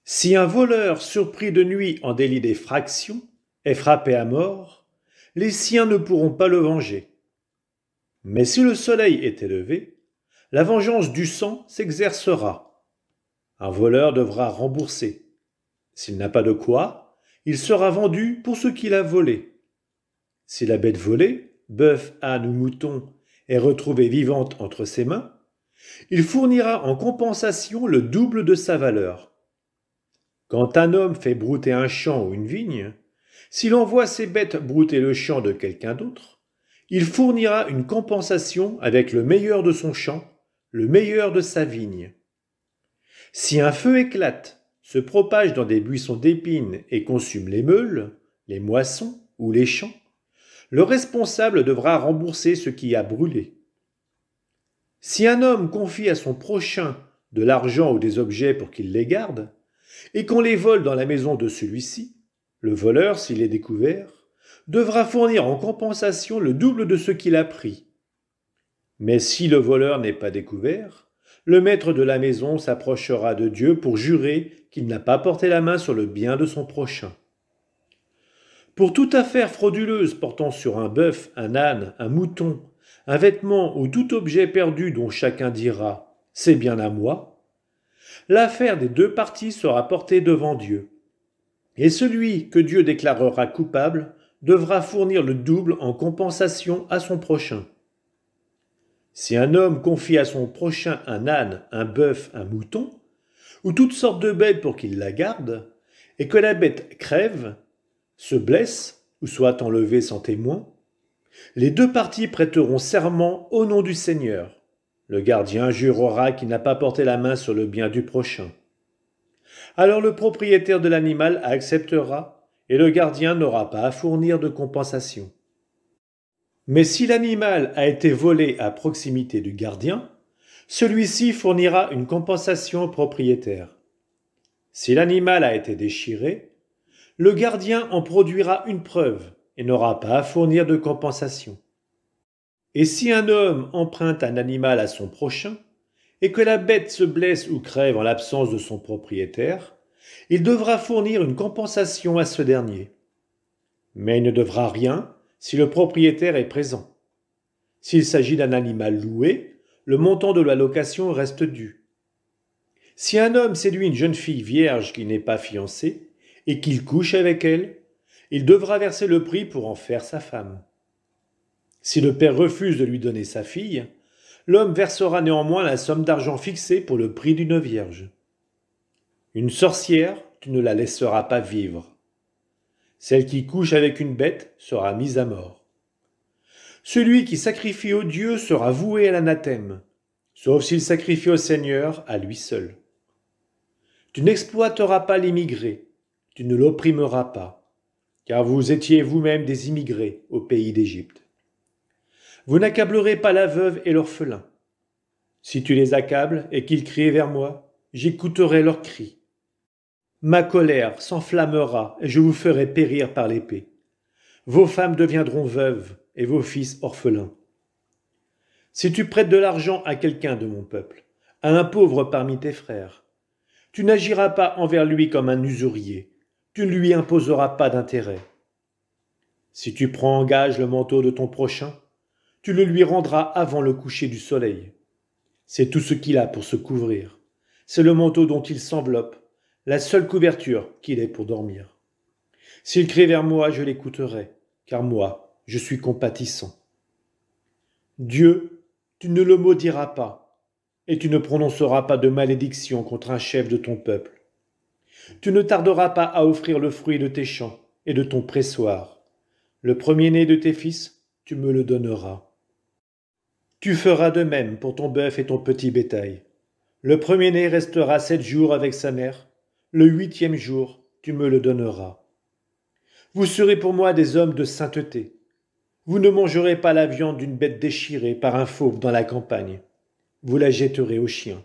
Si un voleur surpris de nuit en délit d'effraction est frappé à mort, les siens ne pourront pas le venger. Mais si le soleil est élevé, la vengeance du sang s'exercera. Un voleur devra rembourser. S'il n'a pas de quoi, il sera vendu pour ce qu'il a volé. Si la bête volée, bœuf, âne ou mouton, est retrouvée vivante entre ses mains, il fournira en compensation le double de sa valeur. Quand un homme fait brouter un champ ou une vigne, s'il envoie ses bêtes brouter le champ de quelqu'un d'autre, il fournira une compensation avec le meilleur de son champ, le meilleur de sa vigne. Si un feu éclate, se propage dans des buissons d'épines et consume les meules, les moissons ou les champs, le responsable devra rembourser ce qui a brûlé. Si un homme confie à son prochain de l'argent ou des objets pour qu'il les garde, et qu'on les vole dans la maison de celui-ci, le voleur, s'il est découvert, devra fournir en compensation le double de ce qu'il a pris. Mais si le voleur n'est pas découvert, le maître de la maison s'approchera de Dieu pour jurer qu'il n'a pas porté la main sur le bien de son prochain. Pour toute affaire frauduleuse portant sur un bœuf, un âne, un mouton, un vêtement ou tout objet perdu dont chacun dira « c'est bien à moi », l'affaire des deux parties sera portée devant Dieu. Et celui que Dieu déclarera coupable devra fournir le double en compensation à son prochain. Si un homme confie à son prochain un âne, un bœuf, un mouton, ou toutes sortes de bêtes pour qu'il la garde, et que la bête crève, se blesse ou soit enlevée sans témoin, les deux parties prêteront serment au nom du Seigneur. Le gardien jurera qu'il n'a pas porté la main sur le bien du prochain. Alors le propriétaire de l'animal acceptera et le gardien n'aura pas à fournir de compensation. Mais si l'animal a été volé à proximité du gardien, celui-ci fournira une compensation au propriétaire. Si l'animal a été déchiré, le gardien en produira une preuve et n'aura pas à fournir de compensation. Et si un homme emprunte un animal à son prochain, et que la bête se blesse ou crève en l'absence de son propriétaire, il devra fournir une compensation à ce dernier. Mais il ne devra rien si le propriétaire est présent. S'il s'agit d'un animal loué, le montant de la location reste dû. Si un homme séduit une jeune fille vierge qui n'est pas fiancée, et qu'il couche avec elle, il devra verser le prix pour en faire sa femme. Si le père refuse de lui donner sa fille, l'homme versera néanmoins la somme d'argent fixée pour le prix d'une vierge. Une sorcière, tu ne la laisseras pas vivre. Celle qui couche avec une bête sera mise à mort. Celui qui sacrifie au Dieu sera voué à l'anathème, sauf s'il sacrifie au Seigneur à lui seul. Tu n'exploiteras pas l'immigré, tu ne l'opprimeras pas, car vous étiez vous-même des immigrés au pays d'Égypte. Vous n'accablerez pas la veuve et l'orphelin. Si tu les accables et qu'ils crient vers moi, j'écouterai leurs cris. Ma colère s'enflammera et je vous ferai périr par l'épée. Vos femmes deviendront veuves et vos fils orphelins. Si tu prêtes de l'argent à quelqu'un de mon peuple, à un pauvre parmi tes frères, tu n'agiras pas envers lui comme un usurier, tu ne lui imposeras pas d'intérêt. Si tu prends en gage le manteau de ton prochain, tu le lui rendras avant le coucher du soleil. C'est tout ce qu'il a pour se couvrir. C'est le manteau dont il s'enveloppe, la seule couverture qu'il ait pour dormir. S'il crie vers moi, je l'écouterai, car moi, je suis compatissant. Dieu, tu ne le maudiras pas, et tu ne prononceras pas de malédiction contre un chef de ton peuple. Tu ne tarderas pas à offrir le fruit de tes champs et de ton pressoir. Le premier-né de tes fils, tu me le donneras. Tu feras de même pour ton bœuf et ton petit bétail. Le premier-né restera 7 jours avec sa mère. Le 8e jour, tu me le donneras. Vous serez pour moi des hommes de sainteté. Vous ne mangerez pas la viande d'une bête déchirée par un fauve dans la campagne. Vous la jetterez aux chiens.